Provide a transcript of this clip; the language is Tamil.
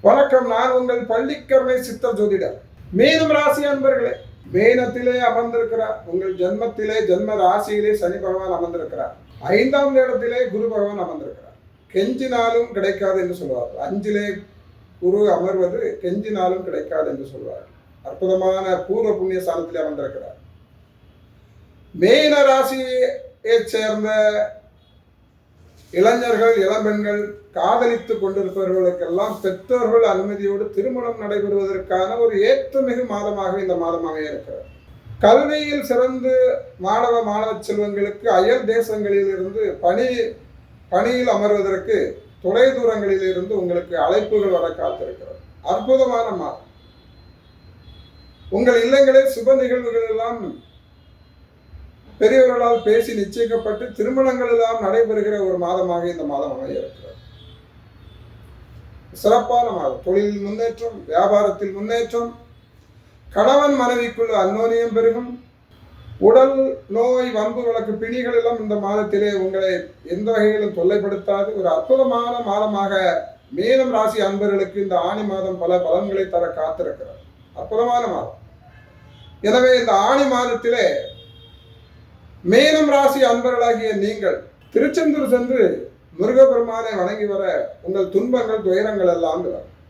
வணக்கம். நான் உங்கள் பள்ளிக்கரணை சித்தர் ஜோதிடர். மீனம் ராசி அன்பர்களே, மேனத்திலே அமர்ந்திருக்கிறார். உங்கள் ஜென்மத்திலே ஜென்ம ராசியிலே சனி பகவான் அமர்ந்திருக்கிறார். 5ஆம் இடத்திலே குரு பகவான் அமர்ந்திருக்கிறார். கெஞ்சினாலும் கிடைக்காது என்று சொல்வார். 5லே குரு அமர்வது கெஞ்சினாலும் கிடைக்காது என்று சொல்வார். அற்புதமான பூர்வ புண்ணிய ஸ்தானத்திலே அமர்ந்திருக்கிறார். மேன ராசியை சேர்ந்த இளைஞர்கள், இளம்பெண்கள், காதலித்துக் கொண்டிருப்பவர்களுக்கெல்லாம் பெற்றோர்கள் அனுமதியோடு திருமணம் நடைபெறுவதற்கான ஒரு ஏற்றமிகு மாதமாக இந்த மாதமாக இருக்கிறது. கல்வியில் சிறந்து மாணவ செல்வங்களுக்கு அயல் தேசங்களில் இருந்து பணியில் அமர்வதற்கு தொலை தூரங்களில் இருந்து உங்களுக்கு அழைப்புகள் வர காத்திருக்கிறது. அற்புதமான மாதம். உங்கள் இல்லங்களில் சுப நிகழ்வுகள் எல்லாம் பெரியவர்களால் பேசி நிச்சயிக்கப்பட்டு திருமணங்கள் எல்லாம் நடைபெறுகிற ஒரு மாதமாக இந்த மாதம் அமைய இருக்கிறது. சிறப்பான மாதம். தொழிலில் முன்னேற்றம், வியாபாரத்தில் முன்னேற்றம், கணவன் மனைவிக்குள்ள அந்யோன்யம் பெருகும். உடல் நோய், வம்பு வழக்கு, பிணிகள் எல்லாம் இந்த மாதத்திலே உங்களை எந்த வகையிலும் தொல்லைப்படுத்தாது. ஒரு அற்புதமான மாதமாக மீனம் ராசி அன்பர்களுக்கு இந்த ஆணி மாதம் பல பலன்களை தர காத்திருக்கிறது. அற்புதமான மாதம். எனவே இந்த ஆணி மாதத்திலே மீனம் ராசி அன்பர்களாகிய நீங்கள் திருச்செந்தூர் சென்று முருகப்பெருமானை வணங்கி வர உங்கள் துன்பங்கள், துயரங்கள் எல்லாம் வரும்.